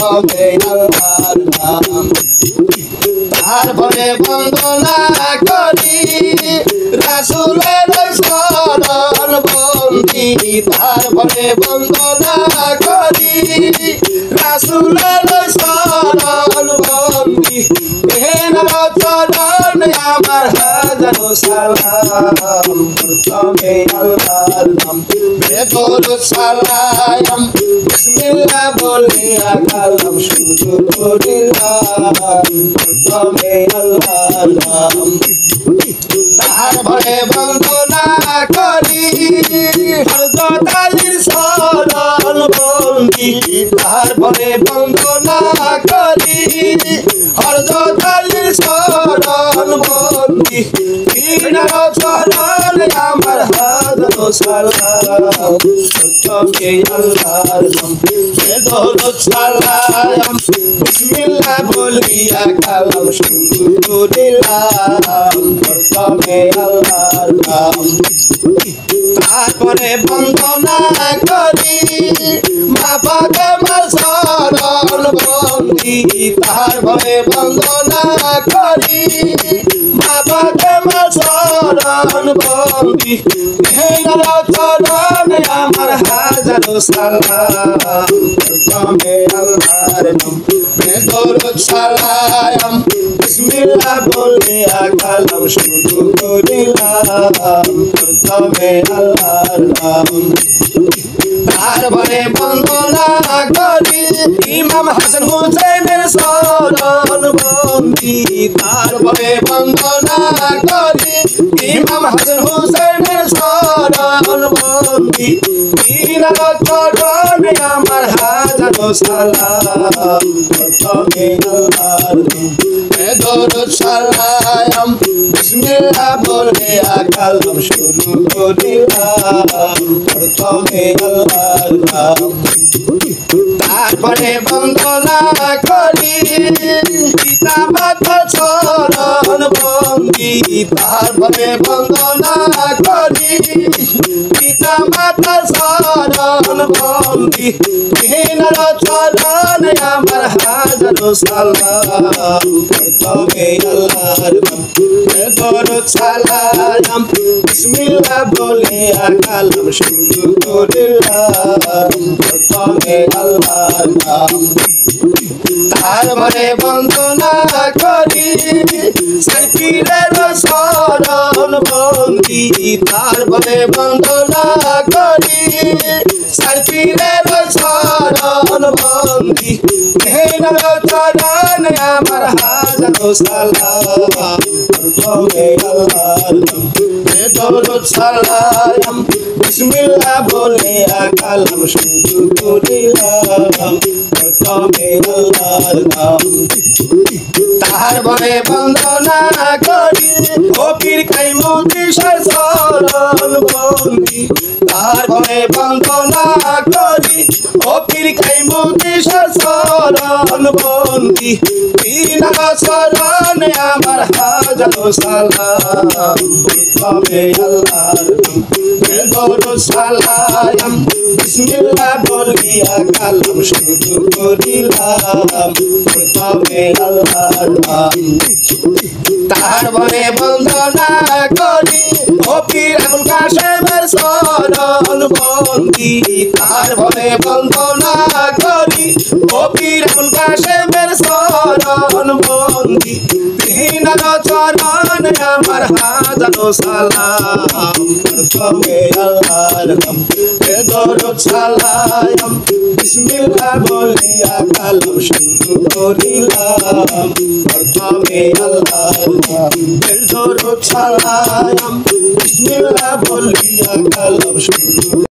প্রথমে আল্লাহর নাম তারপরে বন্দনা করি রাসূলের শরণ বন্দি তারপরে বন্দনা করি রাসূলের শরণ বন্দি চরণ আমার হাজারো সালাম প্রথমে আল্লাহর নাম বেদর সালাম বিসমিল্লাহ বলিয়া কালাম শুরু করিলাম প্রথমে আল্লাহর নাম তারপরে বন্দনা করি হযরত আলীর শরণ বন্দি তারপরে বন্দনা করি হযরত আলীর শরণ বন্দি তিনার চরণ আমার হাজারো সালাম প্রথমে আল্লাহর নাম বেদর সালাম বিসমিল্লাহ বলিয়া কালাম শুরু করিলাম প্রথমে আল্লাহর নাম তারপরে বন্দনা করি মা ফাতেমার শরণ বন্দি তারপরে বন্দনা করি মা ফাতেমার শরণ বন্দি চরণ আমার হাজারো সালাম প্রথমে আল্লাহর নাম বেদর সালাম বিসমিল্লাহ বলিয়া কালাম শুরু করিলাম প্রথমে আল্লাহর নাম তারপরে বন্দনা করি ইমাম হাসান হুসাইনের শরণ বন্দি তারপরে বন্দনা করি ইমাম হাসান হুসাইনের শরণ বন্দি তিনার চরণ আমার হাজারো সালাম প্রথমে আল্লাহর নাম বেদর সালাম বিসমিল্লাহ বলিয়া কালাম শুরু করিলাম প্রথমে আল্লাহর নাম তারপরে বন্দনা করি পিতা মাতার চরণ বন্দি তারপরে বন্দনা করি পিতা মাতার চরণ বন্দি তিনার চরণ আমার হাজারো সালাম প্রথমে আল্লাহর নাম বেদর সালাম বিসমিল্লাহ বলিয়া কালাম শুরু করিলাম প্রথমে আল্লাহর নাম তারপরে বন্দনা করি পীরের শরণ বন্দি তারপরে বন্দনা করি পীরের শরণ বন্দি চরণ আমার হাজারো সালাম প্রথমে আল্লাহর নাম বেদর সালাম বিসমিল্লাহ বলিয়া কালাম শুরু করিলাম প্রথমে আল্লাহর নাম তারপরে বন্দনা করি ও পীর কাইমুদ্দিনের শরণ বন্দি তারপরে বন্দনা করি ও পীর কাইমুদ্দিনের শরণ বন্দি তিনার চরণ আমার হাজারো সালাম প্রথমে আল্লাহর নাম বেদর সালাম বিসমিল্লাহ বলিয়া কালাম শুরু করিলাম প্রথমে আল্লাহর নাম তারপরে বন্দনা করি ও পীর আবুল কাশেমের শরণ বন্দি তারপরে বন্দনা করি ও পীর আবুল কাশেমের শরণ বন্দি তিনার চরণ আমার হাজারো সালাম প্রথমে আল্লাহর নাম বেদর সালাম বিসমিল্লাহ বলিয়া কালাম শুরু করিলাম প্রথমে আল্লাহর নাম বেদর সালাম বিসমিল্লাহ বলিয়া কালাম শুরু